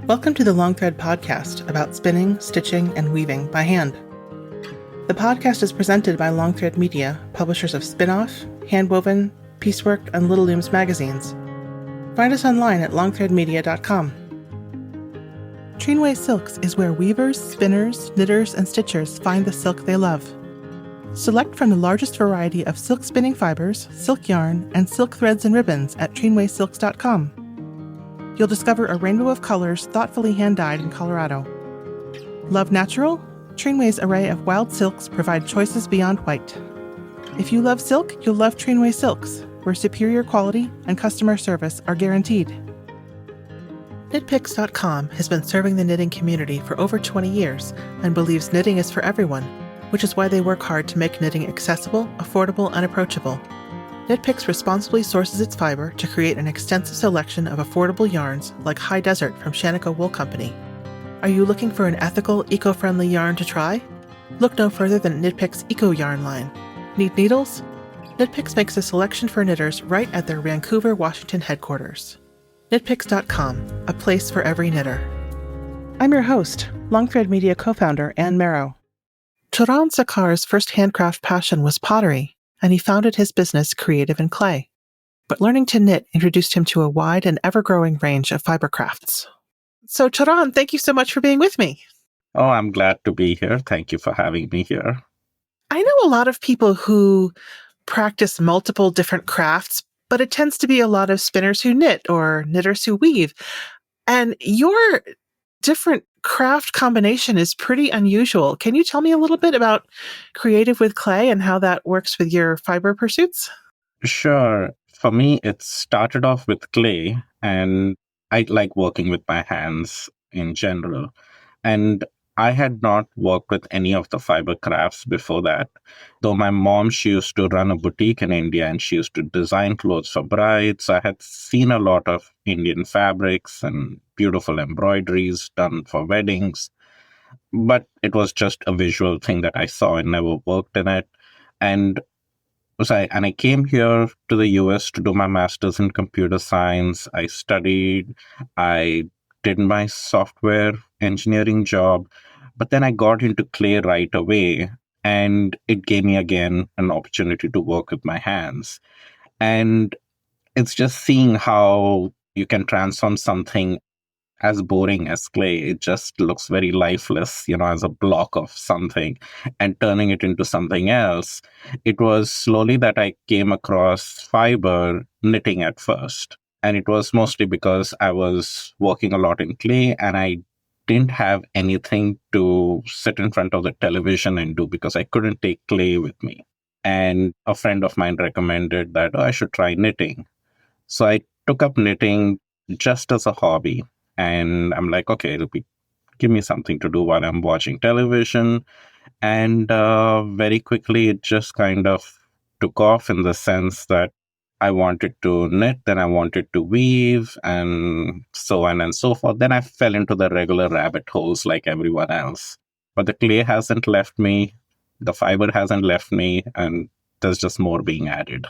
Welcome to the Long Thread podcast about spinning, stitching, and weaving by hand. The podcast is presented by Long Thread Media, publishers of Spin-Off, Handwoven, Piecework, and Little Looms magazines. Find us online at longthreadmedia.com. Trinway Silks is where weavers, spinners, knitters, and stitchers find the silk they love. Select from the largest variety of silk spinning fibers, silk yarn, and silk threads and ribbons at trinwaysilks.com. You'll discover a rainbow of colors thoughtfully hand-dyed in Colorado. Love natural? Trinway's array of wild silks provide choices beyond white. If you love silk, you'll love Trinway Silks, where superior quality and customer service are guaranteed. Knitpicks.com has been serving the knitting community for over 20 years and believes knitting is for everyone, which is why they work hard to make knitting accessible, affordable, and approachable. Knitpicks responsibly sources its fiber to create an extensive selection of affordable yarns like High Desert from Shaniko Wool Company. Are you looking for an ethical, eco-friendly yarn to try? Look no further than Knitpicks Eco Yarn line. Need needles? Knitpicks makes a selection for knitters right at their Vancouver, Washington headquarters. Knitpicks.com, a place for every knitter. I'm your host, Long Thread Media co-founder Anne Marrow. Charan Sacha's first handcraft passion was pottery, and he founded his business Creative in Clay. But learning to knit introduced him to a wide and ever-growing range of fiber crafts. So Charan, thank you so much for being with me. Oh, I'm glad to be here. Thank you for having me here. I know a lot of people who practice multiple different crafts, but it tends to be a lot of spinners who knit or knitters who weave. And your different craft combination is pretty unusual. Can you tell me a little bit about Creative with Clay and how that works with your fiber pursuits? Sure. For me, it started off with clay, and I like working with my hands in general. And I had not worked with any of the fiber crafts before that. Though my mom, she used to run a boutique in India and she used to design clothes for brides. I had seen a lot of Indian fabrics and beautiful embroideries done for weddings. But it was just a visual thing that I saw and never worked in it. And I came here to the US to do my master's in computer science. I studied, I did my software engineering job, but then I got into clay right away, and it gave me again an opportunity to work with my hands. And it's just seeing how you can transform something as boring as clay. It just looks very lifeless, as a block of something, and turning it into something else. It was slowly that I came across fiber knitting at first. And it was mostly because I was working a lot in clay and I didn't have anything to sit in front of the television and do because I couldn't take clay with me. And a friend of mine recommended that I should try knitting. So I took up knitting just as a hobby. And I'm like, okay, give me something to do while I'm watching television. And very quickly, it just kind of took off in the sense that I wanted to knit, then I wanted to weave, and so on and so forth. Then I fell into the regular rabbit holes like everyone else. But the clay hasn't left me, the fiber hasn't left me, and there's just more being added.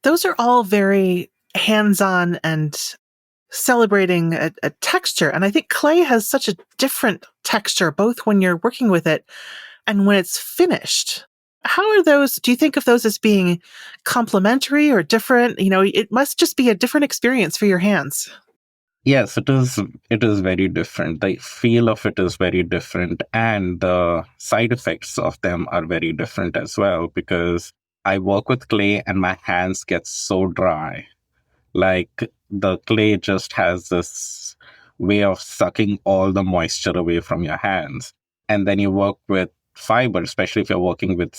Those are all very hands-on and celebrating a texture. And I think clay has such a different texture, both when you're working with it and when it's finished. How are those, do you think of those as being complementary or different? It must just be a different experience for your hands. Yes, it is. It is very different. The feel of it is very different. And the side effects of them are very different as well, because I work with clay and my hands get so dry. Like the clay just has this way of sucking all the moisture away from your hands. And then you work with fiber, especially if you're working with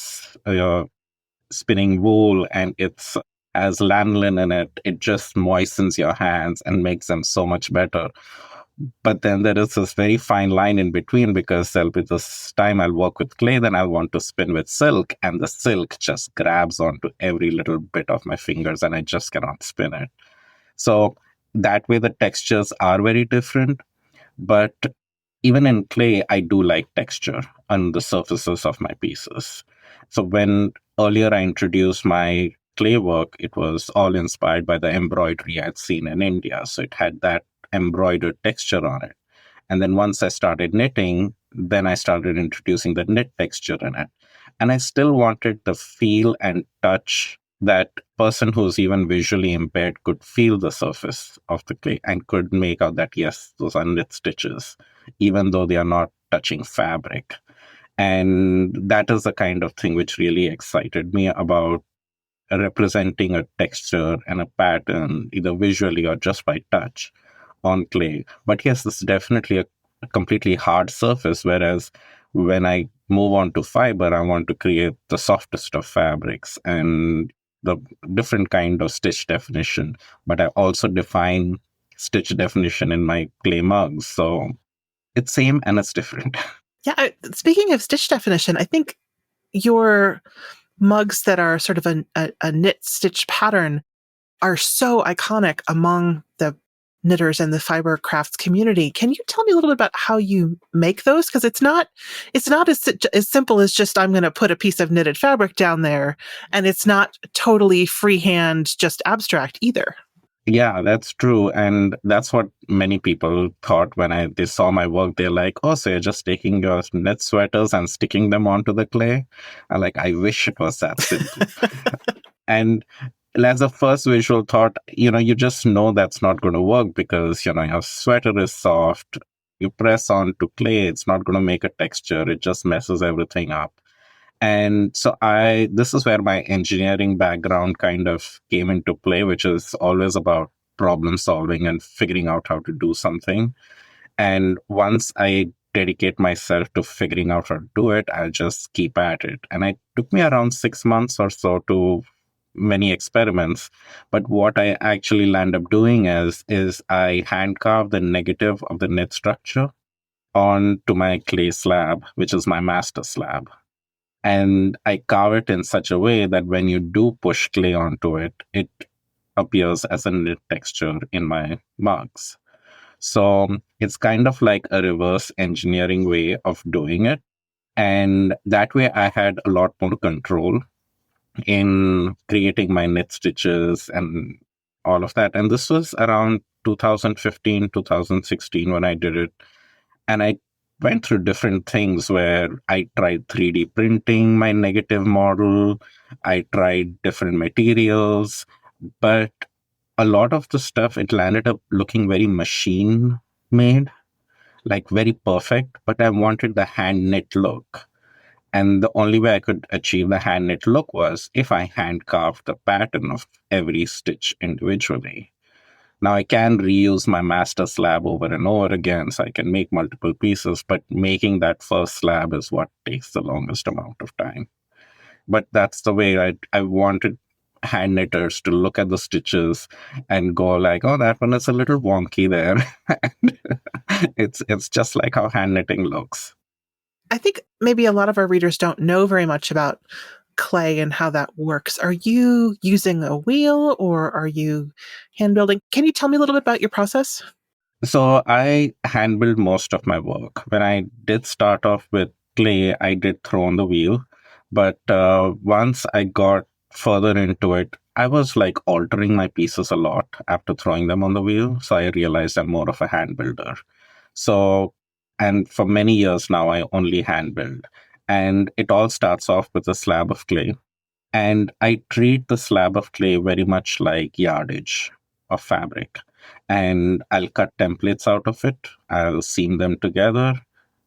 spinning wool and it's as lanolin in it, it just moistens your hands and makes them so much better. But then there is this very fine line in between, because there'll be this time I'll work with clay, then I'll want to spin with silk, and the silk just grabs onto every little bit of my fingers and I just cannot spin it. So that way the textures are very different. But even in clay, I do like texture on the surfaces of my pieces. So when earlier I introduced my clay work, it was all inspired by the embroidery I'd seen in India. So it had that embroidered texture on it. And then once I started knitting, then I started introducing the knit texture in it. And I still wanted the feel and touch that person who's even visually impaired could feel the surface of the clay and could make out that, yes, those are knit stitches, even though they are not touching fabric. And that is the kind of thing which really excited me about representing a texture and a pattern, either visually or just by touch on clay. But yes, this is definitely a completely hard surface, whereas when I move on to fiber, I want to create the softest of fabrics and the different kind of stitch definition. But I also define stitch definition in my clay mugs. So it's same and it's different. Yeah, speaking of stitch definition, I think your mugs that are sort of a knit stitch pattern are so iconic among the knitters and the fiber crafts community. Can you tell me a little bit about how you make those? Because it's not as simple as just I'm going to put a piece of knitted fabric down there, and it's not totally freehand, just abstract either. Yeah, that's true. And that's what many people thought when they saw my work. They're like, oh, so you're just taking your knit sweaters and sticking them onto the clay? I'm like, I wish it was that simple. And as a first visual thought, you just know that's not going to work because, your sweater is soft. You press onto clay, it's not going to make a texture. It just messes everything up. And so this is where my engineering background kind of came into play, which is always about problem solving and figuring out how to do something. And once I dedicate myself to figuring out how to do it, I'll just keep at it. And it took me around 6 months or so to many experiments. But what I actually land up doing is I hand carve the negative of the knit structure onto my clay slab, which is my master slab. And I carve it in such a way that when you do push clay onto it, it appears as a knit texture in my mugs. So it's kind of like a reverse engineering way of doing it. And that way I had a lot more control in creating my knit stitches and all of that. And this was around 2015, 2016 when I did it. And I went through different things where I tried 3D printing my negative model. I tried different materials, but a lot of the stuff, it landed up looking very machine made, like very perfect, but I wanted the hand knit look. And the only way I could achieve the hand knit look was if I hand carved the pattern of every stitch individually. Now I can reuse my master slab over and over again, so I can make multiple pieces, but making that first slab is what takes the longest amount of time. But that's the way I wanted hand knitters to look at the stitches and go like, oh, that one is a little wonky there. And it's just like how hand knitting looks. I think maybe a lot of our readers don't know very much about clay and how that works. Are you using a wheel or are you hand building? Can you tell me a little bit about your process? So I hand build most of my work. When I did start off with clay, I did throw on the wheel. But once I got further into it, I was like altering my pieces a lot after throwing them on the wheel. So I realized I'm more of a hand builder. So, and for many years now, I only hand build. And it all starts off with a slab of clay. And I treat the slab of clay very much like yardage of fabric. And I'll cut templates out of it. I'll seam them together,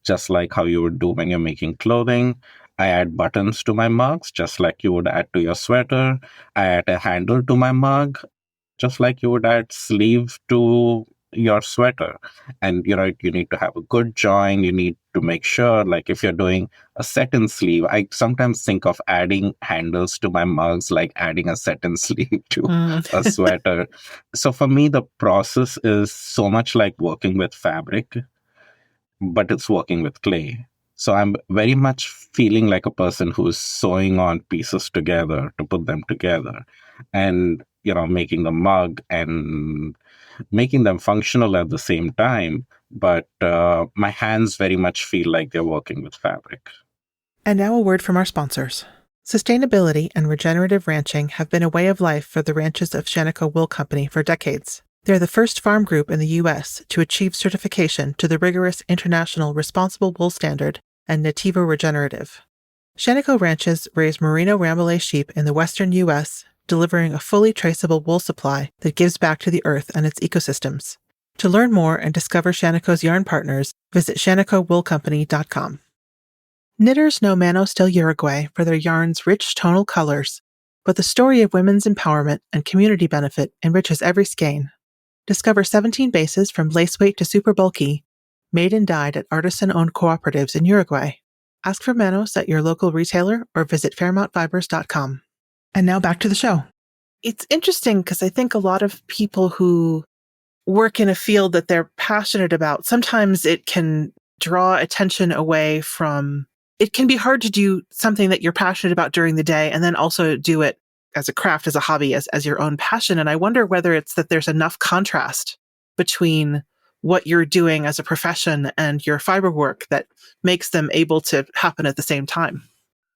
just like how you would do when you're making clothing. I add buttons to my mugs, just like you would add to your sweater. I add a handle to my mug, just like you would add sleeve to your sweater. And you need to have a good join. You need to make sure, like if you're doing a set-in sleeve, I sometimes think of adding handles to my mugs, like adding a set-in sleeve to a sweater. So for me, the process is so much like working with fabric, but it's working with clay. So I'm very much feeling like a person who's sewing on pieces together to put them together and, making the mug and making them functional at the same time. But my hands very much feel like they're working with fabric. And now a word from our sponsors. Sustainability and regenerative ranching have been a way of life for the ranches of Shaniko Wool Company for decades. They're the first farm group in the U.S. to achieve certification to the rigorous International Responsible Wool Standard and Nativo Regenerative. Shaniko ranches raise merino Rambouillet sheep in the western U.S., delivering a fully traceable wool supply that gives back to the earth and its ecosystems. To learn more and discover Shaniko's yarn partners, visit ShanikoWoolCompany.com. Knitters know Manos del Uruguay for their yarn's rich tonal colors, but the story of women's empowerment and community benefit enriches every skein. Discover 17 bases from laceweight to super bulky, made and dyed at artisan-owned cooperatives in Uruguay. Ask for Manos at your local retailer or visit FairmountFibers.com. And now back to the show. It's interesting because I think a lot of people who work in a field that they're passionate about, sometimes it can draw attention away from, it can be hard to do something that you're passionate about during the day and then also do it as a craft, as a hobby, as your own passion. And I wonder whether it's that there's enough contrast between what you're doing as a profession and your fiber work that makes them able to happen at the same time.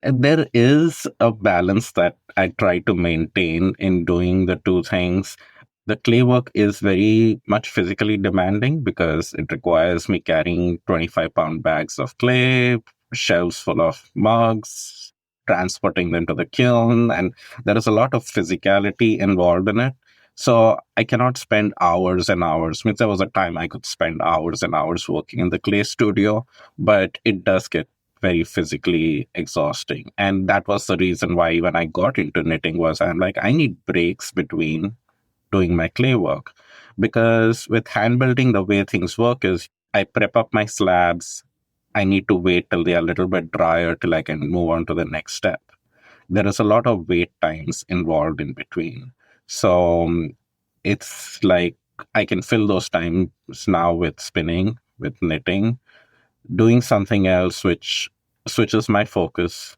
And there is a balance that I try to maintain in doing the two things. The clay work is very much physically demanding because it requires me carrying 25-pound bags of clay, shelves full of mugs, transporting them to the kiln, and there is a lot of physicality involved in it. So I cannot spend hours and hours. Means there was a time I could spend hours and hours working in the clay studio, but it does get very physically exhausting. And that was the reason why when I got into knitting was I'm like, I need breaks between doing my clay work. Because with hand building, the way things work is I prep up my slabs. I need to wait till they are a little bit drier till I can move on to the next step. There is a lot of wait times involved in between. So it's like I can fill those times now with spinning, with knitting, doing something else which switches my focus,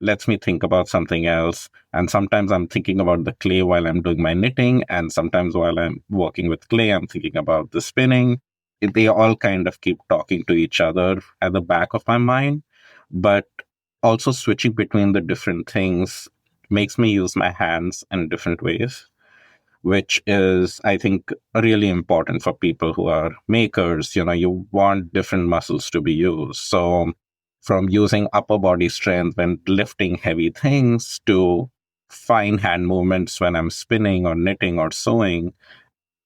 lets me think about something else. And sometimes I'm thinking about the clay while I'm doing my knitting. And sometimes while I'm working with clay, I'm thinking about the spinning. They all kind of keep talking to each other at the back of my mind. But also switching between the different things makes me use my hands in different ways, which is, I think, really important for people who are makers. You want different muscles to be used. So from using upper body strength when lifting heavy things to fine hand movements when I'm spinning or knitting or sewing,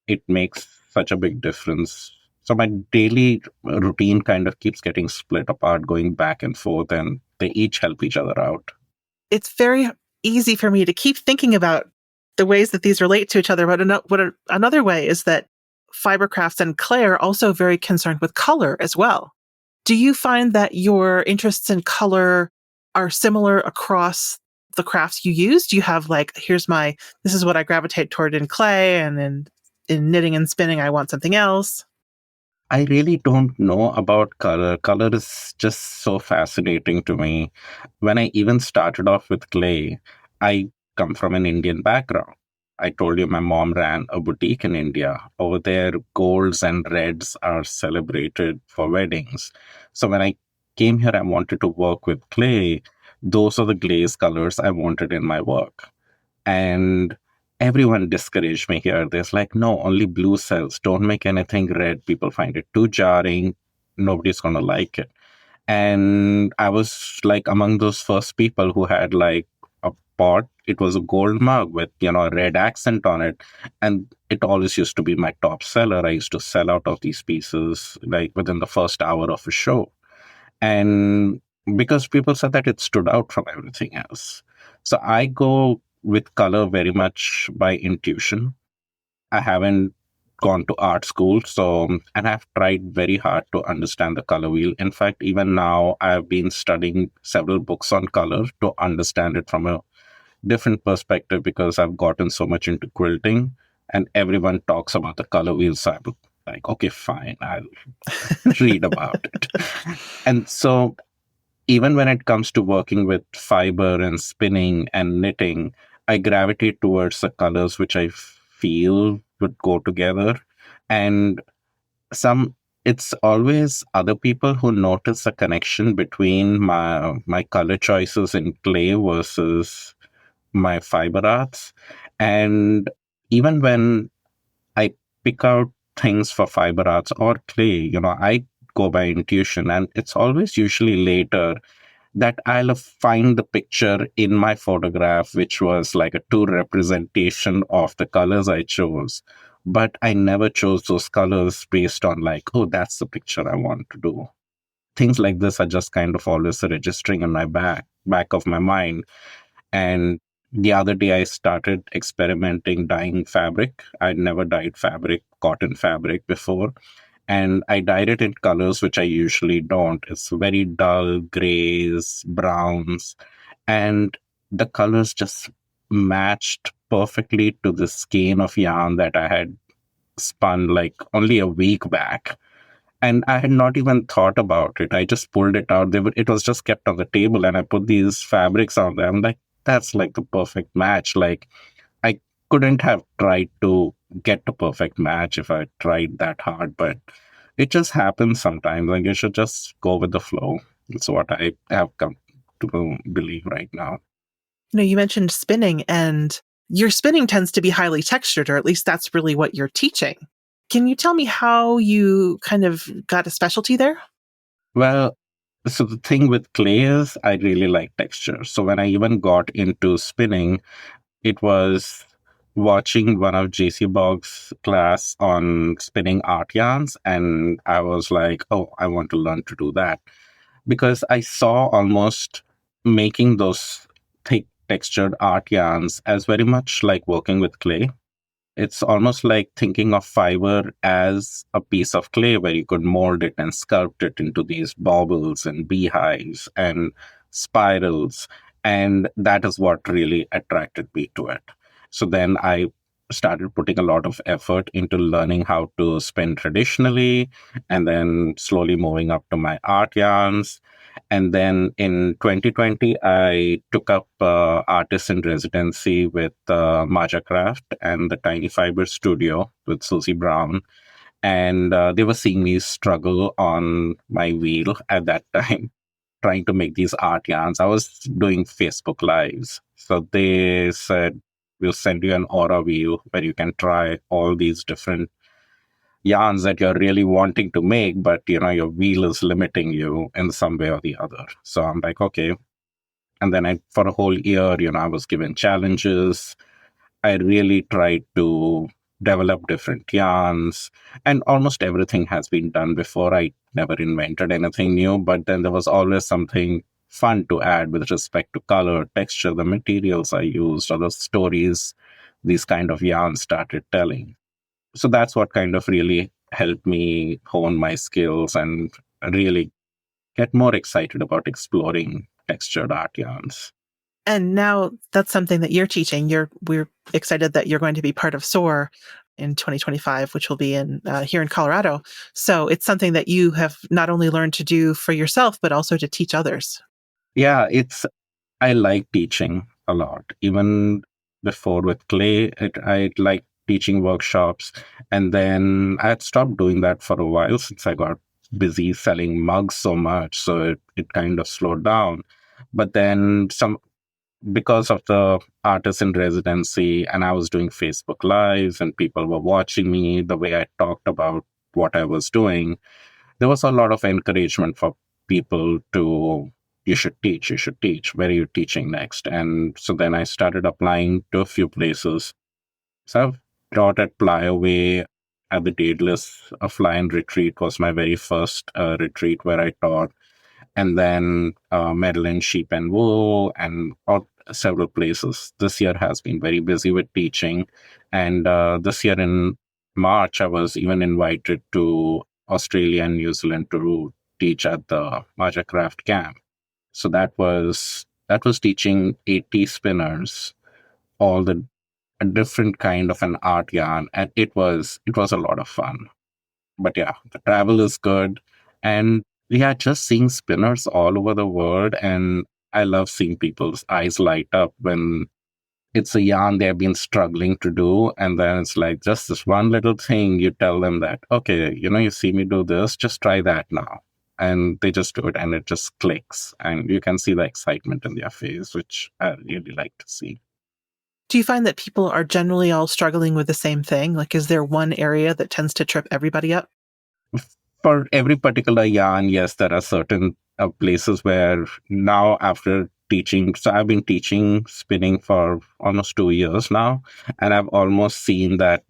it makes such a big difference. So my daily routine kind of keeps getting split apart, going back and forth, and they each help each other out. It's very easy for me to keep thinking about the ways that these relate to each other. But another way is that fiber crafts and clay are also very concerned with color as well. Do you find that your interests in color are similar across the crafts you use? Do you have like, this is what I gravitate toward in clay, and in knitting and spinning, I want something else? I really don't know about color. Color is just so fascinating to me. When I even started off with clay, I come from an Indian background. I told you my mom ran a boutique in India. Over there, golds and reds are celebrated for weddings. So when I came here, I wanted to work with clay. Those are the glaze colors I wanted in my work. And everyone discouraged me here. There's like, no, only blue cells. Don't make anything red. People find it too jarring. Nobody's going to like it. And I was like among those first people who had like a pot. It was a gold mug with, a red accent on it. And it always used to be my top seller. I used to sell out of these pieces like within the first hour of a show. And because people said that it stood out from everything else. So I go with color very much by intuition. I haven't gone to art school, and I've tried very hard to understand the color wheel. In fact, even now I've been studying several books on color to understand it from a different perspective because I've gotten so much into quilting and everyone talks about the color wheel. So I'm like, okay, fine, I'll read about it. And so even when it comes to working with fiber and spinning and knitting, I gravitate towards the colors which I feel would go together. And it's always other people who notice the connection between my color choices in clay versus my fiber arts. And even when I pick out things for fiber arts or clay, I go by intuition, and it's always usually later that I'll find the picture in my photograph, which was like a true representation of the colors I chose. But I never chose those colors based on like, oh, that's the picture I want to do. Things like this are just kind of always registering in my back of my mind. And the other day I started experimenting dyeing fabric. I'd never dyed fabric, cotton fabric before, and I dyed it in colors which I usually don't. It's very dull grays, browns, and the colors just matched perfectly to the skein of yarn that I had spun like only a week back. And I had not even thought about it. I just pulled it out. It was just kept on the table, and I put these fabrics on there. I'm like, that's like the perfect match. Like, I couldn't have tried to get a perfect match if I tried that hard, but it just happens sometimes. Like, you should just go with the flow. It's what I have come to believe right now. You mentioned spinning, and your spinning tends to be highly textured, or at least that's really what you're teaching. Can you tell me how you kind of got a specialty there? Well, so the thing with clay is I really like texture. So when I even got into spinning, it was watching one of JC Boggs' class on spinning art yarns, and I was like, oh, I want to learn to do that because I saw almost making those thick textured art yarns as very much like working with clay. It's almost like thinking of fiber as a piece of clay where you could mold it and sculpt it into these baubles and beehives and spirals. And that is what really attracted me to it. So then I started putting a lot of effort into learning how to spin traditionally and then slowly moving up to my art yarns. And then in 2020, I took up artist in residency with Maja Craft and the Tiny Fiber Studio with Susie Brown. And they were seeing me struggle on my wheel at that time, trying to make these art yarns. I was doing Facebook Lives. So they said, we'll send you an aura wheel where you can try all these different yarns that you're really wanting to make, but your wheel is limiting you in some way or the other. So I'm like, okay. And then for a whole year, I was given challenges. I really tried to develop different yarns, and almost everything has been done before. I never invented anything new, but then there was always something fun to add with respect to color, texture, the materials I used, or the stories these kind of yarns started telling. So that's what kind of really helped me hone my skills and really get more excited about exploring textured art yarns. And now that's something that you're teaching. We're excited that you're going to be part of SOAR in 2025, which will be in here in Colorado. So it's something that you have not only learned to do for yourself, but also to teach others. Yeah, I like teaching a lot. Even before with clay, I like teaching workshops. And then I had stopped doing that for a while since I got busy selling mugs so much. So it kind of slowed down. But then because of the artist in residency, and I was doing Facebook Lives and people were watching me, the way I talked about what I was doing, there was a lot of encouragement for people to, you should teach. Where are you teaching next? And so then I started applying to a few places. So I've taught at Flyaway at the Daedalus. A fly and retreat was my very first retreat where I taught. And then Maryland Sheep and Wool and several places. This year has been very busy with teaching. And this year in March, I was even invited to Australia and New Zealand to teach at the Maja Craft Camp. So that was teaching 80 spinners all the a different kind of an art yarn, and it was a lot of fun. But yeah, the travel is good, and yeah, just seeing spinners all over the world, and I love seeing people's eyes light up when it's a yarn they've been struggling to do, and then it's like just this one little thing you tell them that, okay, you see me do this, just try that now. And they just do it and it just clicks and you can see the excitement in their face, which I really like to see. Do you find that people are generally all struggling with the same thing? Like, is there one area that tends to trip everybody up? For every particular yarn, yes, there are certain places where now after teaching, so I've been teaching spinning for almost 2 years now, and I've almost seen that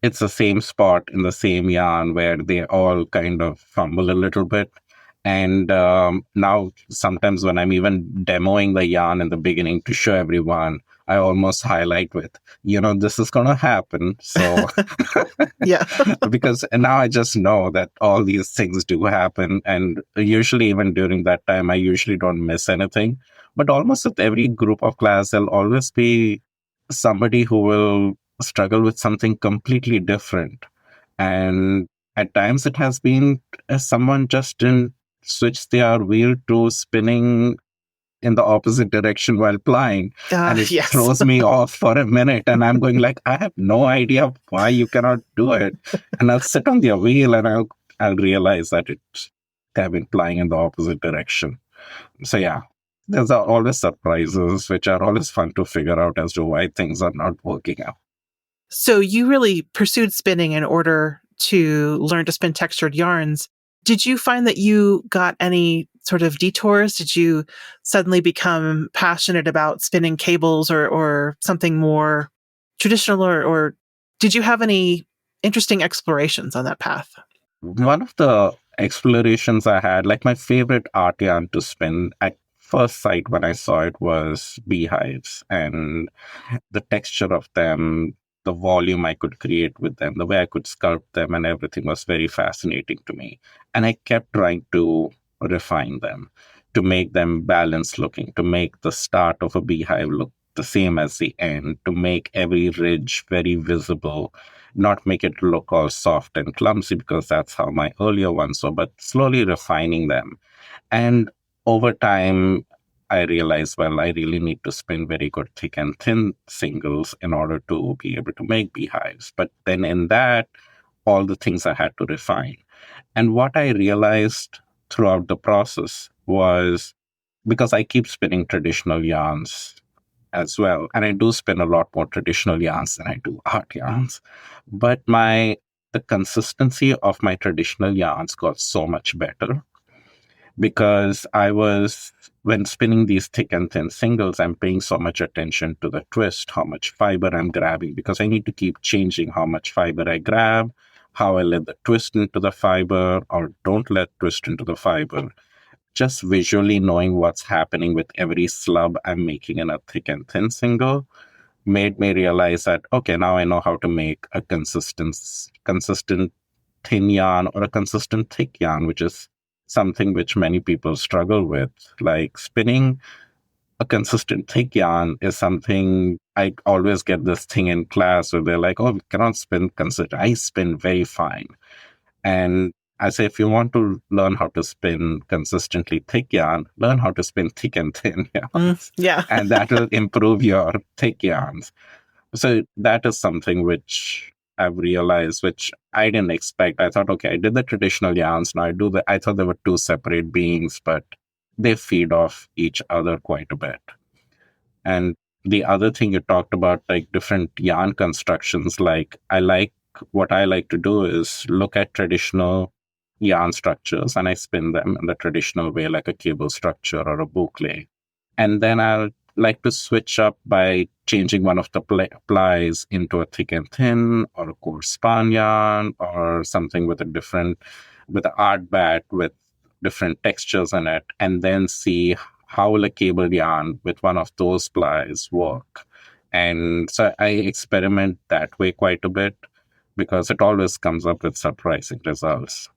it's the same spot in the same yarn where they all kind of fumble a little bit. And now, sometimes when I'm even demoing the yarn in the beginning to show everyone, I almost highlight with, this is going to happen. So, Yeah. because now I just know that all these things do happen. And usually, even during that time, I usually don't miss anything. But almost with every group of class, there'll always be somebody who will struggle with something completely different. And at times it has been someone just didn't switch their wheel to spinning in the opposite direction while plying. And it Yes. throws me off for a minute. And I'm going like, I have no idea why you cannot do it. And I'll sit on the wheel and I'll realize that they've been plying in the opposite direction. So yeah, there's always surprises, which are always fun to figure out as to why things are not working out. So you really pursued spinning in order to learn to spin textured yarns. Did you find that you got any sort of detours? Did you suddenly become passionate about spinning cables or something more traditional, or did you have any interesting explorations on that path? One of the explorations I had, like my favorite art yarn to spin at first sight when I saw it was beehives, and the texture of them, the volume I could create with them, the way I could sculpt them, and everything was very fascinating to me. And I kept trying to refine them, to make them balanced looking, to make the start of a beehive look the same as the end, to make every ridge very visible, not make it look all soft and clumsy because that's how my earlier ones were, but slowly refining them. And over time, I realized, well, I really need to spin very good thick and thin singles in order to be able to make beehives. But then in that, all the things I had to refine. And what I realized throughout the process was, because I keep spinning traditional yarns as well, and I do spin a lot more traditional yarns than I do art yarns, but the consistency of my traditional yarns got so much better because when spinning these thick and thin singles, I'm paying so much attention to the twist, how much fiber I'm grabbing, because I need to keep changing how much fiber I grab, how I let the twist into the fiber or don't let twist into the fiber. Just visually knowing what's happening with every slub I'm making in a thick and thin single made me realize that, okay, now I know how to make a consistent thin yarn or a consistent thick yarn, which is something which many people struggle with. Like spinning a consistent thick yarn is something I always get this thing in class where they're like, oh, we cannot spin consistent. I spin very fine. And I say, if you want to learn how to spin consistently thick yarn, learn how to spin thick and thin yarns. Yeah. And that will improve your thick yarns. So that is something which I've realized, which I didn't expect. I thought, okay, I did the traditional yarns. Now I thought they were two separate beings, but they feed off each other quite a bit. And the other thing you talked about, like different yarn constructions, what I like to do is look at traditional yarn structures and I spin them in the traditional way, like a cable structure or a boucle. And then I'll like to switch up by changing one of the plies into a thick and thin or a coarse span yarn or something with with an art bat with different textures in it, and then see how will a cable yarn with one of those plies work. And so I experiment that way quite a bit because it always comes up with surprising results.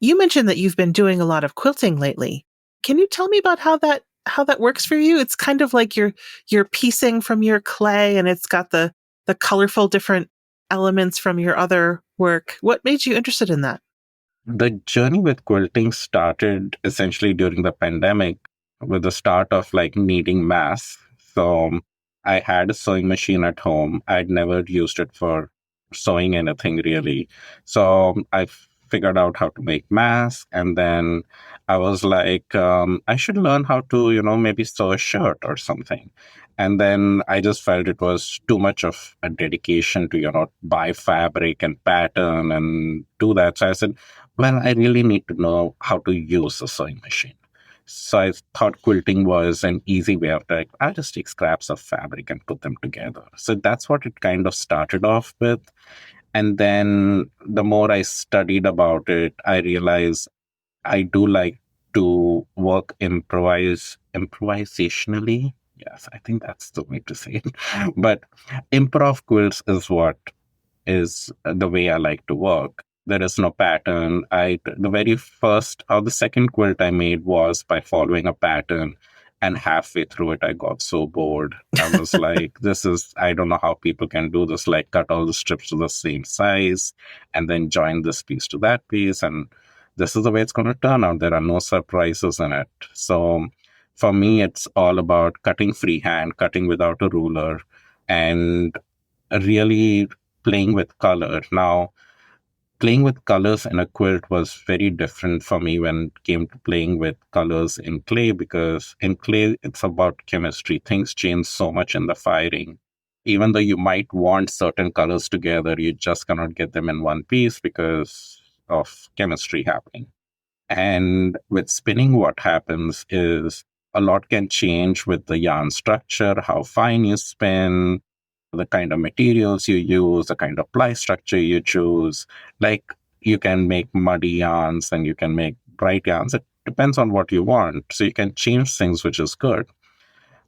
You mentioned that you've been doing a lot of quilting lately. Can you tell me about how that works for you? It's kind of like you're piecing from your clay and it's got the colorful different elements from your other work. What made you interested in that? The journey with quilting started essentially during the pandemic with the start of like needing masks. So I had a sewing machine at home. I'd never used it for sewing anything really. So I figured out how to make masks. And then I was like, I should learn how to, maybe sew a shirt or something. And then I just felt it was too much of a dedication to, buy fabric and pattern and do that. So I said, well, I really need to know how to use a sewing machine. So I thought quilting was an easy way of like, I'll just take scraps of fabric and put them together. So that's what it kind of started off with. And then the more I studied about it, I realized I do like to work improvisationally. Yes, I think that's the way to say it. But improv quilts is what is the way I like to work. There is no pattern. The very first or the second quilt I made was by following a pattern, and halfway through it, I got so bored. I was like, I don't know how people can do this, like cut all the strips to the same size and then join this piece to that piece. And this is the way it's going to turn out. There are no surprises in it. So for me, it's all about cutting freehand, cutting without a ruler, and really playing with color. Now, playing with colors in a quilt was very different for me when it came to playing with colors in clay, because in clay, it's about chemistry. Things change so much in the firing. Even though you might want certain colors together, you just cannot get them in one piece because of chemistry happening. And with spinning, what happens is a lot can change with the yarn structure, how fine you spin, the kind of materials you use, the kind of ply structure you choose. Like you can make muddy yarns and you can make bright yarns. It depends on what you want. So you can change things, which is good.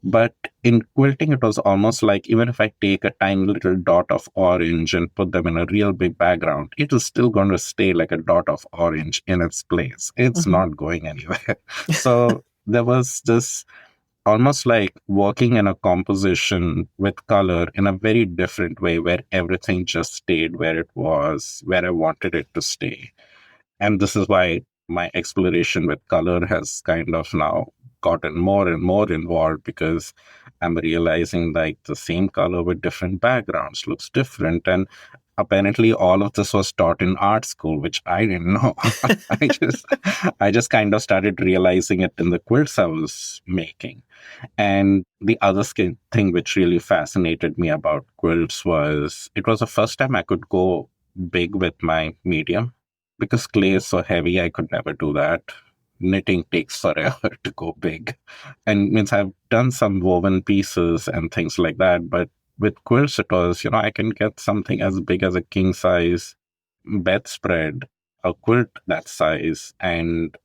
But in quilting, it was almost like even if I take a tiny little dot of orange and put them in a real big background, it is still going to stay like a dot of orange in its place. It's Mhm. not going anywhere. So there was this almost like working in a composition with color in a very different way where everything just stayed where it was, where I wanted it to stay. And this is why my exploration with color has kind of now gotten more and more involved, because I'm realizing like the same color with different backgrounds looks different. And apparently all of this was taught in art school, which I didn't know. I just I just kind of started realizing it in the quilts I was making. And the other thing which really fascinated me about quilts was it was the first time I could go big with my medium, because clay is so heavy, I could never do that. Knitting takes forever to go big. And means I've done some woven pieces and things like that, but with quilts it was, I can get something as big as a king size bedspread, a quilt that size, and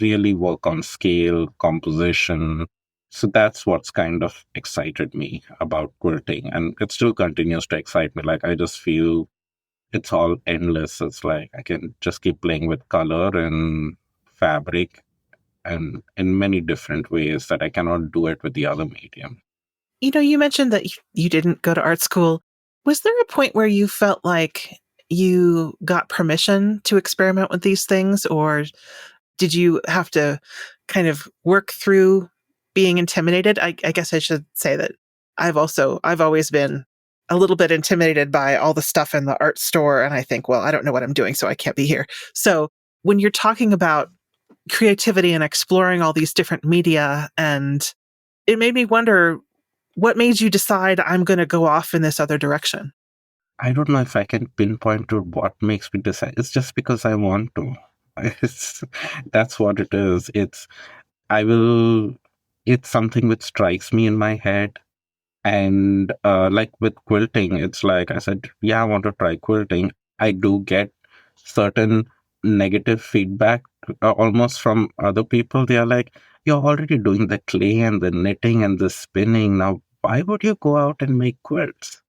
really work on scale, composition. So that's what's kind of excited me about quilting. And it still continues to excite me. Like I just feel it's all endless. It's like I can just keep playing with color and fabric and in many different ways that I cannot do it with the other medium. You mentioned that you didn't go to art school. Was there a point where you felt like you got permission to experiment with these things, or did you have to kind of work through being intimidated? I guess I should say that I've always been a little bit intimidated by all the stuff in the art store. And I think, well, I don't know what I'm doing, so I can't be here. So when you're talking about creativity and exploring all these different media, and it made me wonder, what made you decide I'm going to go off in this other direction? I don't know if I can pinpoint to what makes me decide. It's just because I want to. It's, that's what it is. I will, it's something which strikes me in my head. And like with quilting, it's like I said, yeah, I want to try quilting. I do get certain negative feedback almost from other people. They are like, you're already doing the clay and the knitting and the spinning. Now, why would you go out and make quilts?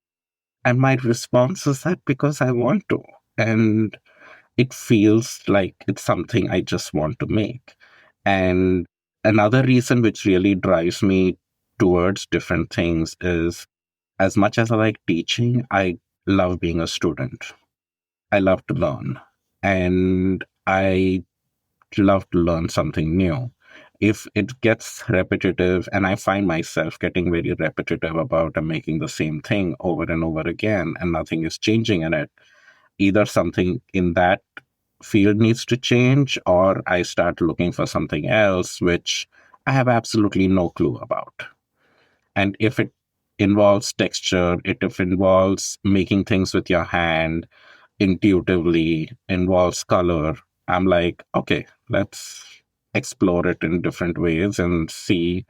And my response is that because I want to. And it feels like it's something I just want to make. And another reason which really drives me towards different things is, as much as I like teaching, I love being a student. I love to learn. And I love to learn something new. If it gets repetitive, and I find myself getting very repetitive about making the same thing over and over again, and nothing is changing in it, either something in that field needs to change, or I start looking for something else which I have absolutely no clue about. And if it involves texture, if it involves making things with your hand intuitively, involves color, I'm like, okay, let's explore it in different ways and see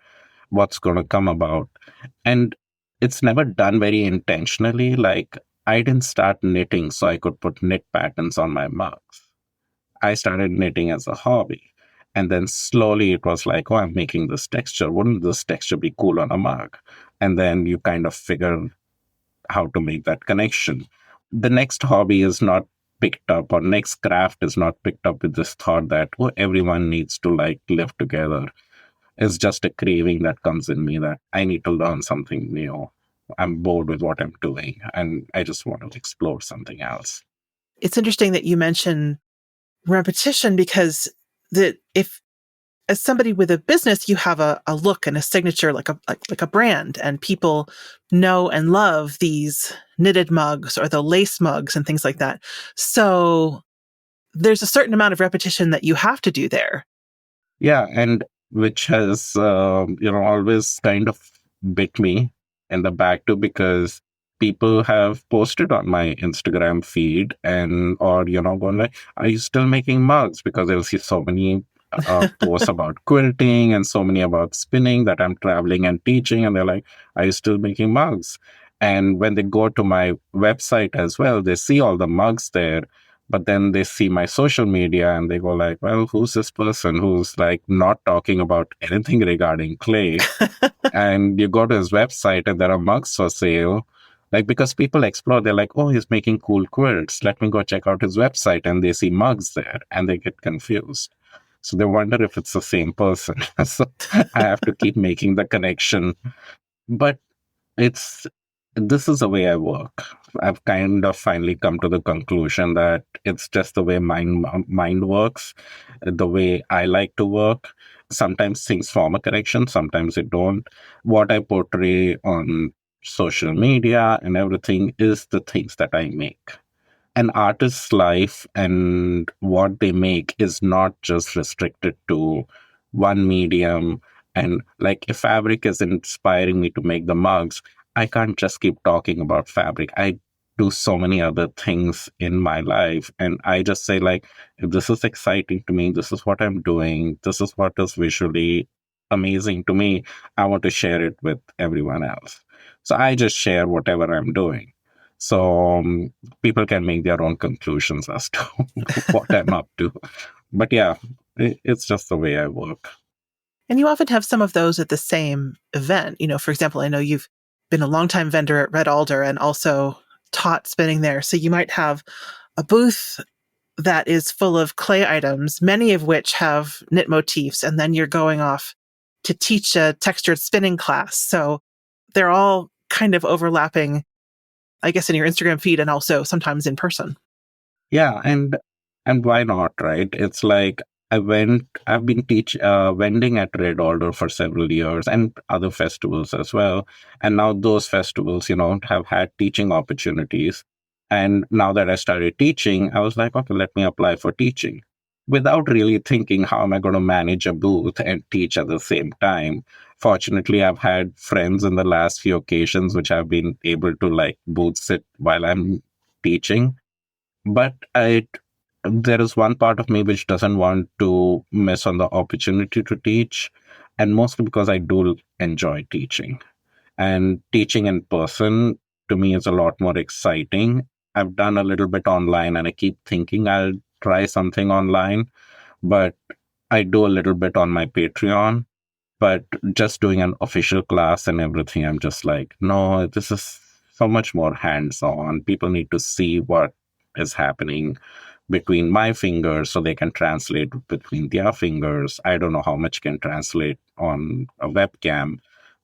what's going to come about. And it's never done very intentionally. Like, I didn't start knitting so I could put knit patterns on my mugs. I started knitting as a hobby. And then slowly it was like, oh, I'm making this texture. Wouldn't this texture be cool on a mug? And then you kind of figure how to make that connection. The next hobby is not picked up, or next craft is not picked up with this thought that, oh, everyone needs to like live together. It's just a craving that comes in me that I need to learn something new. I'm bored with what I'm doing and I just want to explore something else. It's interesting that you mention repetition because that if as somebody with a business, you have a look and a signature, like a brand, and people know and love these knitted mugs or the lace mugs and things like that. So there's a certain amount of repetition that you have to do there. Yeah, and which has always kind of bit me in the back too, because people have posted on my Instagram feed and or going like, are you still making mugs? Because they'll see so many posts about quilting and so many about spinning that I'm traveling and teaching, and they're like, are you still making mugs? And when they go to my website as well, they see all the mugs there, but then they see my social media and they go like, well, who's this person who's like not talking about anything regarding clay? And you go to his website and there are mugs for sale. Like, because people explore, they're like, oh, he's making cool quilts. Let me go check out his website. And they see mugs there and they get confused. So they wonder if it's the same person. So I have to keep making the connection. But it's this is the way I work. I've kind of finally come to the conclusion that it's just the way mind works, the way I like to work. Sometimes things form a connection, sometimes they don't. What I portray on social media and everything is the things that I make. An artist's life and what they make is not just restricted to one medium. And like, if fabric is inspiring me to make the mugs, I can't just keep talking about fabric. I do so many other things in my life. And I just say, like, if this is exciting to me, this is what I'm doing, this is what is visually amazing to me, I want to share it with everyone else. So I just share whatever I'm doing. So people can make their own conclusions as to what I'm up to. But yeah, it's just the way I work. And you often have some of those at the same event. For example, I know you've been a longtime vendor at Red Alder and also taught spinning there. So you might have a booth that is full of clay items, many of which have knit motifs, and then you're going off to teach a textured spinning class. So they're all kind of overlapping, I guess, in your Instagram feed and also sometimes in person. Yeah, and why not, right? It's like I've been vending at Red Order for several years and other festivals as well. And now those festivals, have had teaching opportunities. And now that I started teaching, I was like, okay, let me apply for teaching without really thinking, how am I going to manage a booth and teach at the same time? Fortunately, I've had friends in the last few occasions which I've been able to like booth sit while I'm teaching. But there is one part of me which doesn't want to miss on the opportunity to teach, and mostly because I do enjoy teaching. And teaching in person to me is a lot more exciting. I've done a little bit online, and I keep thinking I'll try something online, but I do a little bit on my Patreon. But just doing an official class and everything, I'm just like, no, this is so much more hands on. People need to see what is happening between my fingers so they can translate between their fingers. I don't know how much can translate on a webcam.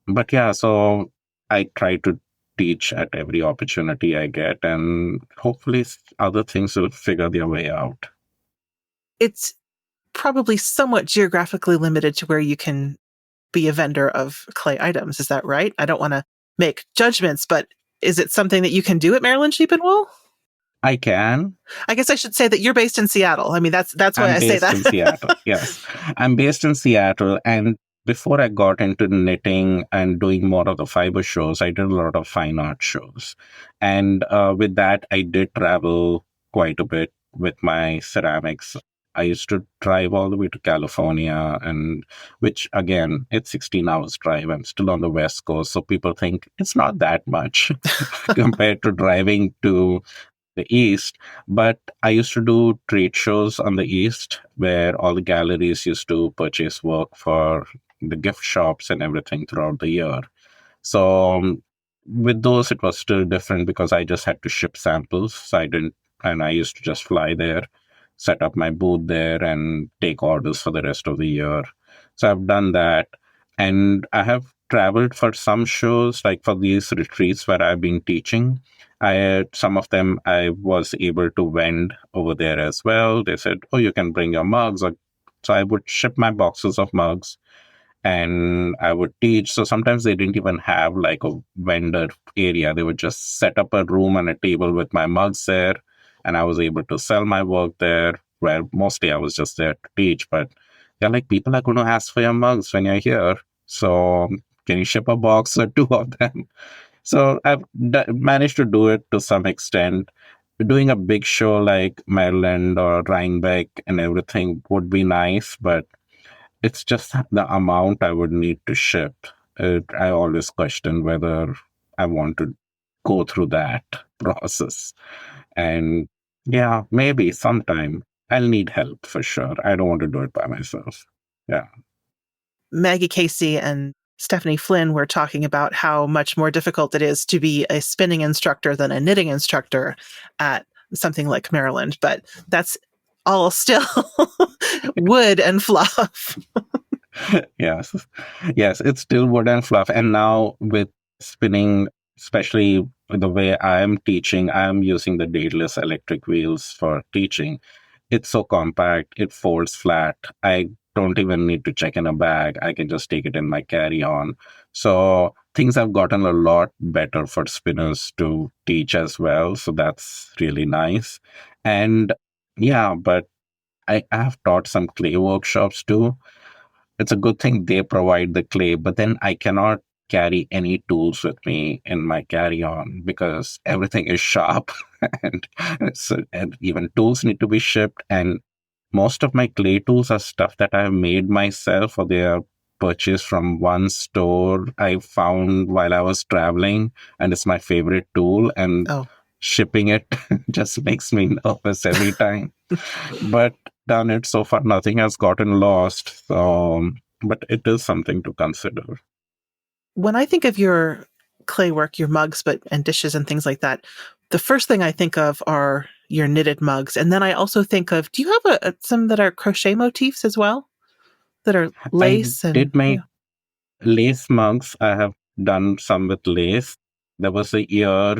But yeah, so I try to teach at every opportunity I get, and hopefully other things will figure their way out. It's probably somewhat geographically limited to where you can be a vendor of clay items. Is that right? I don't want to make judgments, but is it something that you can do at Maryland Sheep and Wool? I can. I guess I should say that you're based in Seattle. I mean, that's why I'm I say based in that. Seattle. Yes, I'm based in Seattle, and before I got into knitting and doing more of the fiber shows, I did a lot of fine art shows. And with that, I did travel quite a bit with my ceramics. I used to drive all the way to California, and which again, it's 16 hours drive. I'm still on the West Coast. So people think it's not that much compared to driving to the East. But I used to do trade shows on the East where all the galleries used to purchase work for the gift shops and everything throughout the year. So with those, it was still different because I just had to ship samples. So I didn't, and I used to just fly there, set up my booth there, and take orders for the rest of the year. So I've done that. And I have traveled for some shows, like for these retreats where I've been teaching. Some of them I was able to vend over there as well. They said, "Oh, you can bring your mugs." So I would ship my boxes of mugs and I would teach. So sometimes they didn't even have like a vendor area. They would just set up a room and a table with my mugs there, and I was able to sell my work there. Where mostly I was just there to teach, but they're like, people are going to ask for your mugs when you're here. So can you ship a box or two of them? So I've managed to do it to some extent. Doing a big show like Maryland or Rhinebeck and everything would be nice, but it's just the amount I would need to ship. I always question whether I want to go through that process. And yeah, maybe sometime I'll need help for sure. I don't want to do it by myself. Yeah. Maggie Casey and Stephanie Flynn were talking about how much more difficult it is to be a spinning instructor than a knitting instructor at something like Maryland, but that's all still wood and fluff. Yes. Yes, it's still wood and fluff. And now with spinning, especially the way I'm teaching, I'm using the daedalus electric wheels for teaching. It's so compact, it folds flat. I don't even need to check in a bag. I can just take it in my carry-on. So things have gotten a lot better for spinners to teach as well. So that's really nice. And yeah, but I have taught some clay workshops too. It's a good thing they provide the clay, but then I cannot carry any tools with me in my carry-on because everything is sharp and and even tools need to be shipped. And most of my clay tools are stuff that I've made myself or they are purchased from one store I found while I was traveling, and it's my favorite tool. And Oh, shipping it just makes me nervous every time. But done it so far, nothing has gotten lost. So, but it is something to consider. when I think of your clay work, your mugs, but and dishes and things like that, the first thing I think of are your knitted mugs, and then I also think of. Do you have some that are crochet motifs as well that are I lace and did make yeah? lace mugs. I have done some with lace. There was a year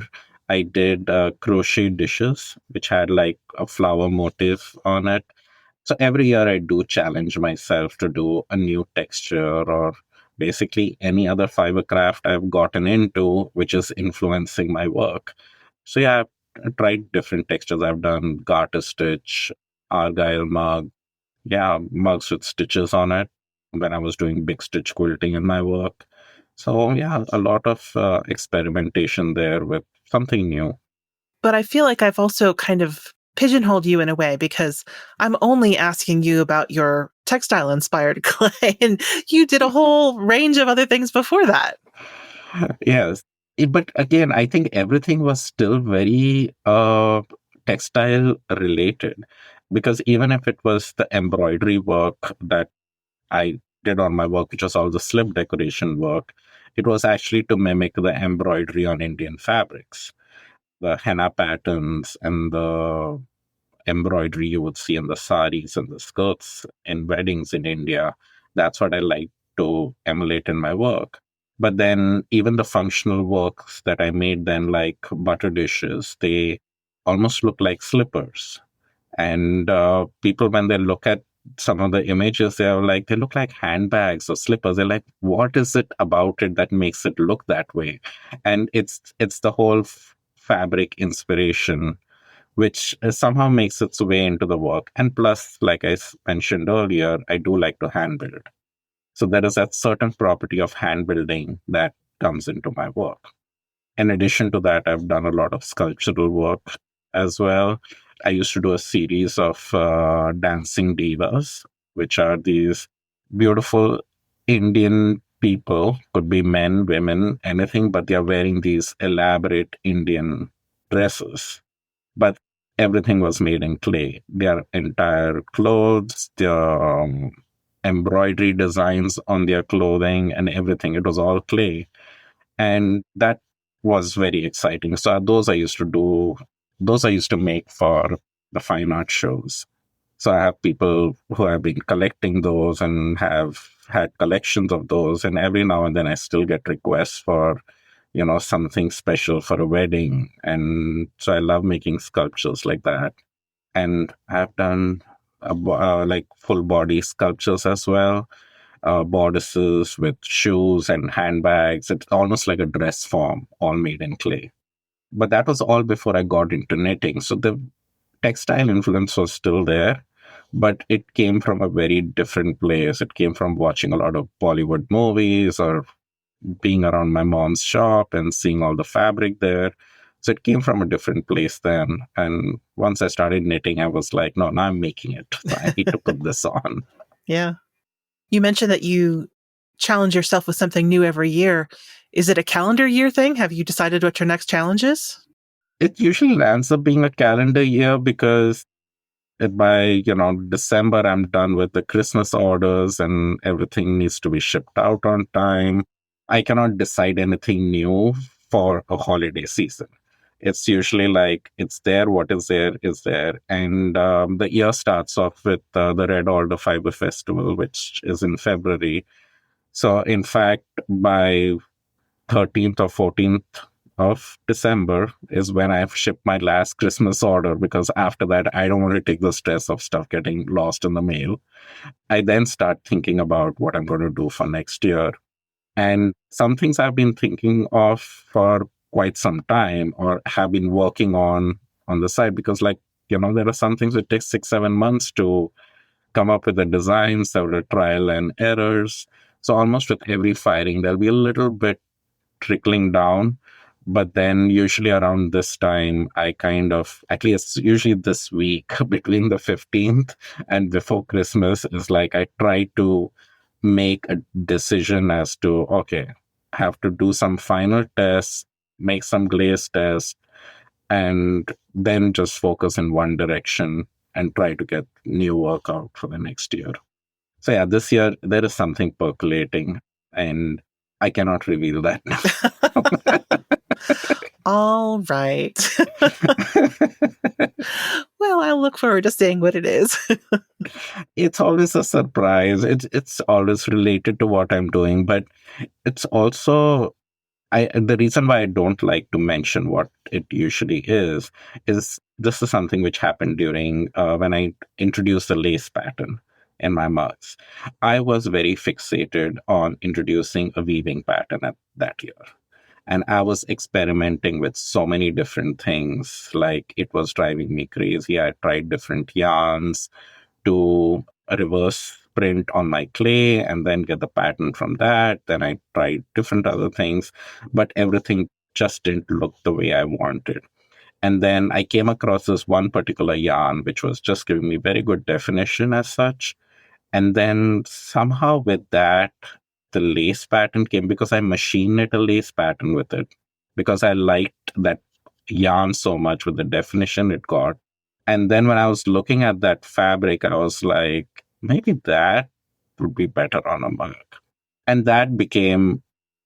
I did crochet dishes, which had like a flower motif on it. So every year I do challenge myself to do a new texture or basically any other fiber craft I've gotten into, which is influencing my work. So yeah, I've tried different textures. I've done garter stitch, argyle mug, yeah, mugs with stitches on it when I was doing big stitch quilting in my work. So yeah, a lot of experimentation there with something new. But I feel like I've also kind of pigeonholed you in a way because I'm only asking you about your textile inspired clay, and you did a whole range of other things before that. Yes. But again, I think everything was still very textile related because even if it was the embroidery work that I did on my work, which was all the slip decoration work, it was actually to mimic the embroidery on Indian fabrics, the henna patterns and the embroidery you would see in the saris and the skirts in weddings in India. That's what I like to emulate in my work. But then even the functional works that I made then, like butter dishes, they almost look like slippers. And people, when they look at some of the images, they're like, they look like handbags or slippers. They're like, what is it about it that makes it look that way? And it's the whole fabric inspiration which somehow makes its way into the work. And plus, like I mentioned earlier, I do like to hand build. So there is that certain property of hand building that comes into my work. In addition to that, I've done a lot of sculptural work as well. I used to do a series of dancing divas, which are these beautiful Indian people, could be men, women, anything, but they are wearing these elaborate Indian dresses. But everything was made in clay. Their entire clothes, their embroidery designs on their clothing, and everything, it was all clay. And that was very exciting. So those I used to do, those I used to make for the fine art shows. So I have people who have been collecting those and have had collections of those. And every now and then I still get requests for, something special for a wedding. And so I love making sculptures like that. And I've done like full body sculptures as well, bodices with shoes and handbags. It's almost like a dress form, all made in clay. But that was all before I got into knitting. So the textile influence was still there, but it came from a very different place. It came from watching a lot of Bollywood movies or being around my mom's shop and seeing all the fabric there. So it came from a different place then. And once I started knitting, I was like, no, now I'm making it. So I need to put this on. Yeah. You mentioned that you challenge yourself with something new every year. Is it a calendar year thing? Have you decided what your next challenge is? It usually ends up being a calendar year because by December, I'm done with the Christmas orders and everything needs to be shipped out on time. I cannot decide anything new for a holiday season. It's usually like it's there, what is there is there. And the year starts off with the Red Alder Fiber Festival, which is in February. So in fact, by 13th or 14th of December is when I've shipped my last Christmas order, because after that, I don't want to take the stress of stuff getting lost in the mail. I then start thinking about what I'm going to do for next year. And some things I've been thinking of for quite some time or have been working on the side, because there are some things it takes 6-7 months to come up with a design, several trial and errors. So almost with every firing, there'll be a little bit trickling down. But then usually around this time, I kind of, at least usually this week between the 15th and before Christmas, is like I try to make a decision as to, okay, I have to do some final tests, make some glaze tests, and then just focus in one direction and try to get new work out for the next year. So yeah, this year there is something percolating and I cannot reveal that now. All right. Well, I'll look forward to seeing what it is. It's always a surprise. It's always related to what I'm doing, but it's also the reason why I don't like to mention what it usually is this is something which happened during when I introduced the lace pattern in my mugs. I was very fixated on introducing a weaving pattern at that year. And I was experimenting with so many different things. Like it was driving me crazy. I tried different yarns to reverse print on my clay and then get the pattern from that. Then I tried different other things, but everything just didn't look the way I wanted. And then I came across this one particular yarn, which was just giving me very good definition as such. And then somehow with that, the lace pattern came because I machine knit a lace pattern with it because I liked that yarn so much with the definition it got. And then when I was looking at that fabric, I was like, maybe that would be better on a mug. And that became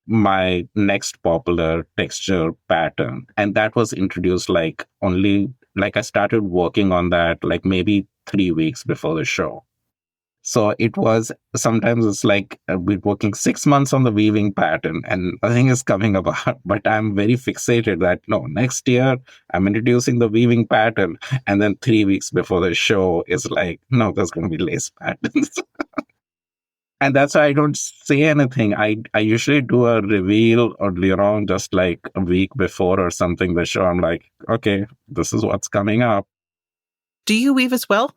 my next popular texture pattern. And that was introduced I started working on that like maybe 3 weeks before the show. So it was sometimes it's like we're working 6 months on the weaving pattern and nothing is coming about. But I'm very fixated that no, next year I'm introducing the weaving pattern. And then 3 weeks before the show is like, no, there's going to be lace patterns. And that's why I don't say anything. I usually do a reveal or just like a week before or something the show. I'm like, okay, this is what's coming up. Do you weave as well?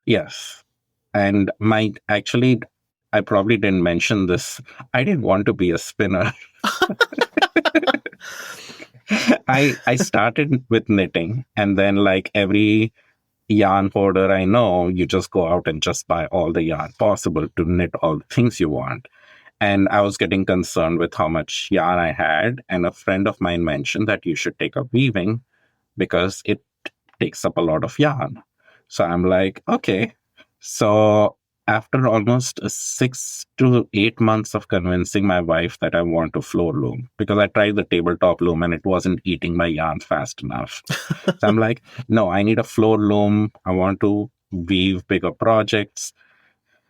Yes. And I I probably didn't mention this. I didn't want to be a spinner. I started with knitting, and then like every yarn hoarder I know, you just go out and just buy all the yarn possible to knit all the things you want. And I was getting concerned with how much yarn I had. And a friend of mine mentioned that you should take up weaving because it takes up a lot of yarn. So I'm like, okay. So after almost 6 to 8 months of convincing my wife that I want to floor loom, because I tried the tabletop loom and it wasn't eating my yarn fast enough. So I'm like, no, I need a floor loom. I want to weave bigger projects.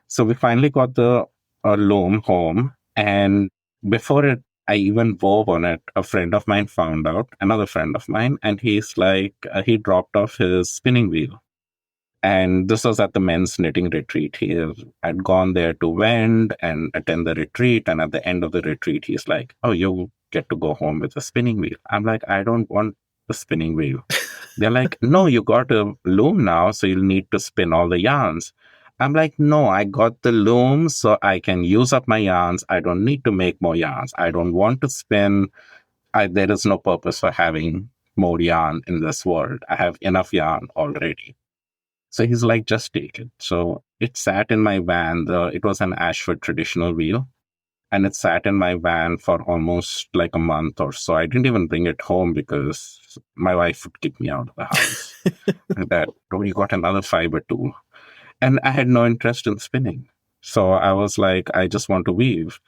So we finally got the loom home. And before I even wove on it, a friend of mine found out, another friend of mine, and he's like, he dropped off his spinning wheel. And this was at the men's knitting retreat. Had gone there to vend and attend the retreat. And at the end of the retreat, he's like, oh, you get to go home with a spinning wheel. I'm like, I don't want the spinning wheel. They're like, no, you got a loom now, so you'll need to spin all the yarns. I'm like, no, I got the loom so I can use up my yarns. I don't need to make more yarns. I don't want to spin. There is no purpose for having more yarn in this world. I have enough yarn already. So he's like, just take it. So it sat in my van. It was an Ashford traditional wheel. And it sat in my van for almost like a month or so. I didn't even bring it home because my wife would kick me out of the house. That, oh, you got another fiber tool. And I had no interest in spinning. So I was like, I just want to weave.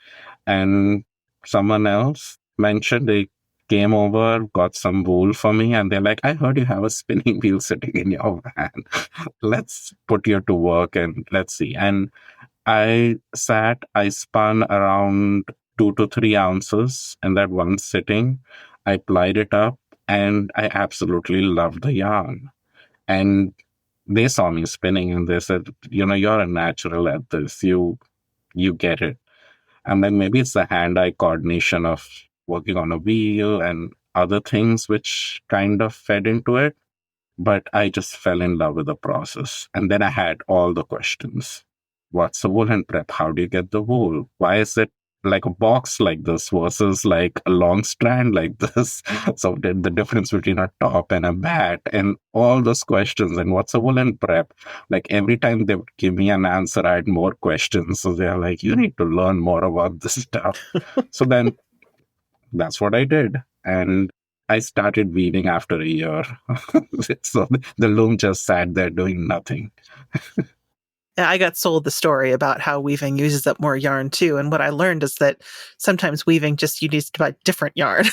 And someone else mentioned they came over, got some wool for me, and they're like, I heard you have a spinning wheel sitting in your van. Let's put you to work and let's see. And I spun around 2 to 3 ounces in that one sitting. I plied it up and I absolutely loved the yarn. And they saw me spinning and they said, you're a natural at this. You get it. And then maybe it's the hand-eye coordination of working on a wheel and other things which kind of fed into it. But I just fell in love with the process. And then I had all the questions. What's a woolen prep? How do you get the wool? Why is it like a box like this versus like a long strand like this? So the difference between a top and a bat and all those questions. And what's a woolen prep? Like every time they would give me an answer, I had more questions. So they're like, you need to learn more about this stuff. So then that's what I did. And I started weaving after a year. So the loom just sat there doing nothing. Yeah, I got sold the story about how weaving uses up more yarn too. And what I learned is that sometimes weaving just you need to buy different yarn.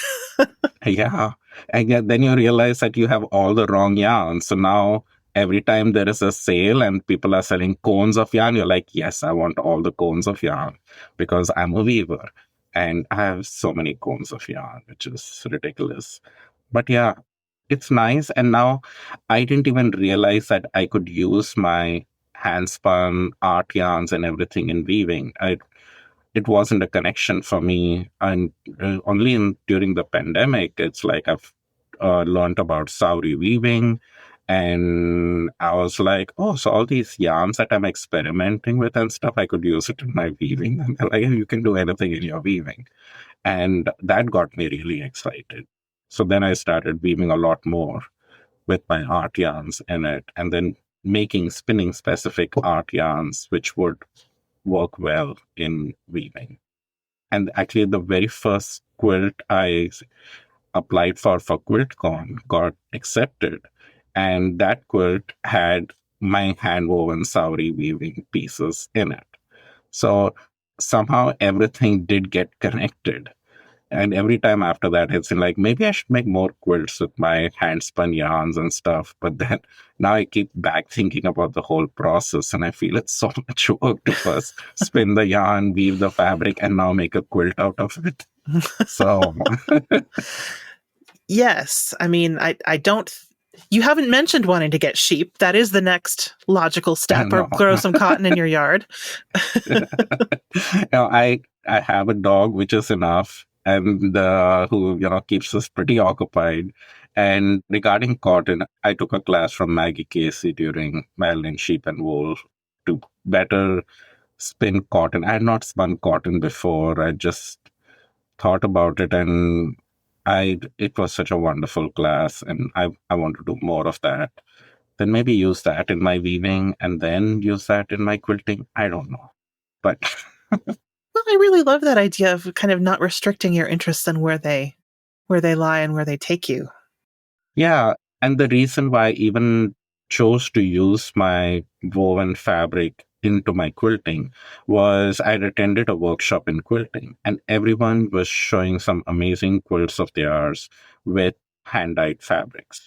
Yeah. And yet then you realize that you have all the wrong yarn. So now every time there is a sale and people are selling cones of yarn, you're like, yes, I want all the cones of yarn because I'm a weaver. And I have so many cones of yarn, which is ridiculous. But yeah, it's nice. And now I didn't even realize that I could use my hand spun art yarns and everything in weaving. It wasn't a connection for me. And during the pandemic, it's like I've learned about Saudi weaving. And I was like, oh, so all these yarns that I'm experimenting with and stuff, I could use it in my weaving. And they're like, you can do anything in your weaving. And that got me really excited. So then I started weaving a lot more with my art yarns in it, and then making spinning specific art yarns, which would work well in weaving. And actually, the very first quilt I applied for QuiltCon got accepted. And that quilt had my hand woven Saudi weaving pieces in it. So somehow everything did get connected. And every time after that, it's been like, maybe I should make more quilts with my hand spun yarns and stuff. But then now I keep back thinking about the whole process and I feel it's so much work to first spin the yarn, weave the fabric, and now make a quilt out of it. So, Yes. I mean, I don't. You haven't mentioned wanting to get sheep. That is the next logical step, or grow some cotton in your yard. I have a dog, which is enough, and who keeps us pretty occupied. And regarding cotton, I took a class from Maggie Casey during Madeline Sheep and Wool to better spin cotton. I had not spun cotton before. I just thought about it, and it was such a wonderful class, and I want to do more of that. Then maybe use that in my weaving and then use that in my quilting. I don't know. But Well, I really love that idea of kind of not restricting your interests and where they lie and where they take you. yeah, and the reason why I even chose to use my woven fabric into my quilting was I'd attended a workshop in quilting, and everyone was showing some amazing quilts of theirs with hand-dyed fabrics.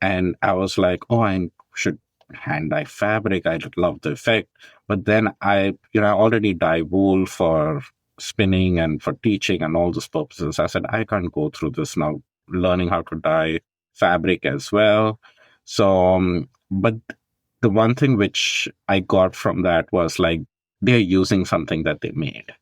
And I was like, oh, I should hand dye fabric. I love the effect. But then I already dye wool for spinning and for teaching and all those purposes. I said, I can't go through this now, learning how to dye fabric as well. So, but the one thing which I got from that was like, they're using something that they made.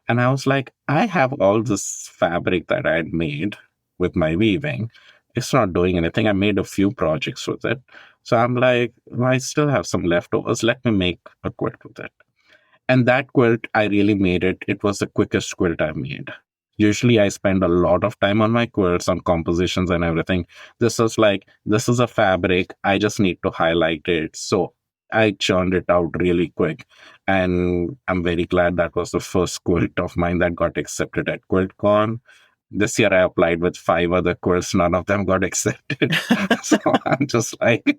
And I was like, I have all this fabric that I had made with my weaving. It's not doing anything. I made a few projects with it. So I'm like, well, I still have some leftovers. Let me make a quilt with it. And that quilt, I really made it. It was the quickest quilt I've made. Usually, I spend a lot of time on my quilts, on compositions and everything. This was like, this is a fabric. I just need to highlight it. So I churned it out really quick. And I'm very glad that was the first quilt of mine that got accepted at QuiltCon. This year I applied with 5 other quilts. None of them got accepted. So I'm just like,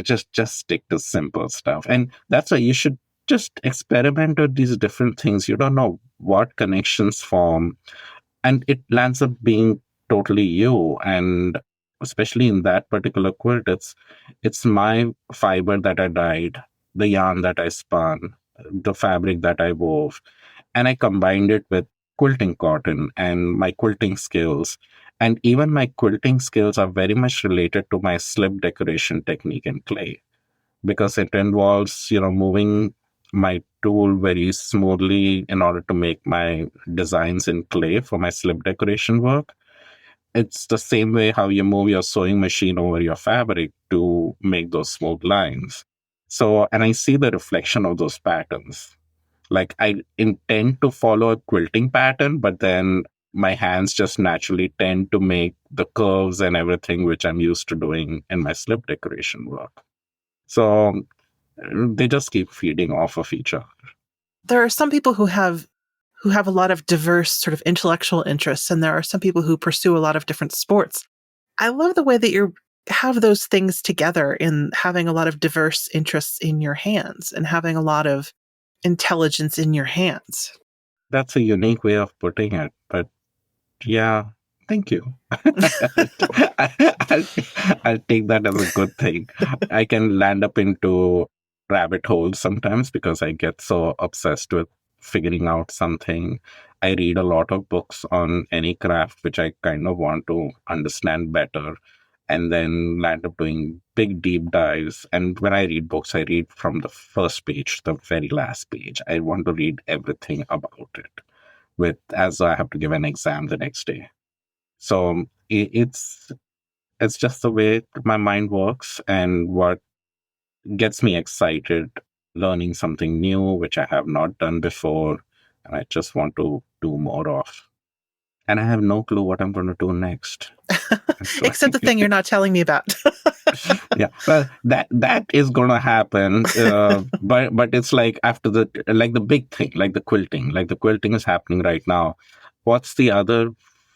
just stick to simple stuff. And that's why you should just experiment with these different things. You don't know what connections form, and it lands up being totally you. And especially in that particular quilt, it's my fiber that I dyed, the yarn that I spun, the fabric that I wove, and I combined it with quilting cotton and my quilting skills. And even my quilting skills are very much related to my slip decoration technique in clay, because it involves, moving my tool very smoothly in order to make my designs in clay for my slip decoration work. It's the same way how you move your sewing machine over your fabric to make those smooth lines. So, and I see the reflection of those patterns. Like I intend to follow a quilting pattern, but then my hands just naturally tend to make the curves and everything which I'm used to doing in my slip decoration work. So they just keep feeding off of each other. There are some people who have a lot of diverse sort of intellectual interests, and there are some people who pursue a lot of different sports. I love the way that you have those things together in having a lot of diverse interests in your hands and having a lot of intelligence in your hands. That's a unique way of putting it, but yeah, thank you. I'll, I'll take that as a good thing. I can land up into rabbit holes sometimes because I get so obsessed with figuring out something. I read a lot of books on any craft which I kind of want to understand better, and then land up doing big deep dives. And when I read books, I read from the first page to the very last page. I want to read everything about it, with as I have to give an exam the next day. So it's just the way my mind works, and what gets me excited, learning something new which I have not done before, and I just want to do more of. And I have no clue what I'm going to do next. Except the thing you're not telling me about. Yeah, well, that is going to happen, but it's like after the big thing, like the quilting is happening right now. What's the other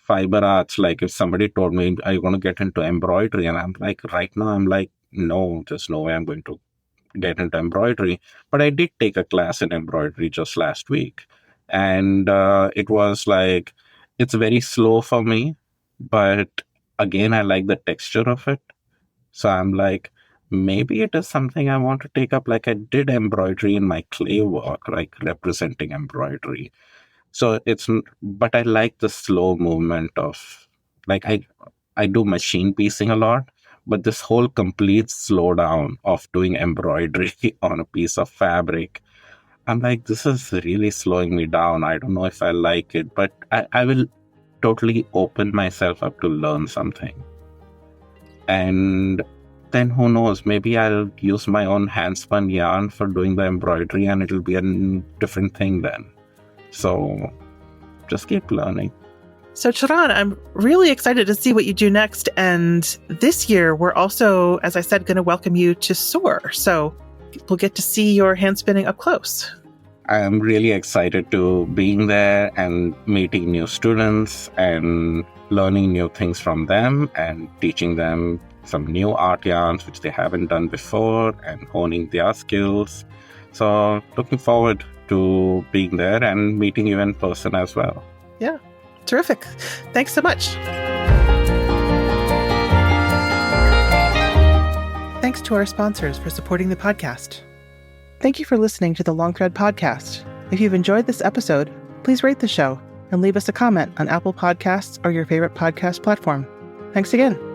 fiber arts? Like if somebody told me, are you going to get into embroidery, and I'm like, right now I'm like, no, there's no way I'm going to get into embroidery. But I did take a class in embroidery just last week, and it was like, it's very slow for me, but again, I like the texture of it. So I'm like, maybe it is something I want to take up. Like I did embroidery in my clay work, like representing embroidery. So but I like the slow movement of, like I do machine piecing a lot, but this whole complete slowdown of doing embroidery on a piece of fabric, I'm like, this is really slowing me down. I don't know if I like it, but I will totally open myself up to learn something. And then who knows, maybe I'll use my own hand-spun yarn for doing the embroidery and it'll be a different thing then. So just keep learning. So Charan, I'm really excited to see what you do next. And this year, we're also, as I said, going to welcome you to SOAR. So we'll get to see your hand spinning up close. I'm really excited to being there and meeting new students and learning new things from them and teaching them some new art yarns which they haven't done before and honing their skills. So looking forward to being there and meeting you in person as well. Yeah, terrific. Thanks so much. Thanks to our sponsors for supporting the podcast. Thank you for listening to the Long Thread Podcast. If you've enjoyed this episode, please rate the show and leave us a comment on Apple Podcasts or your favorite podcast platform. Thanks again.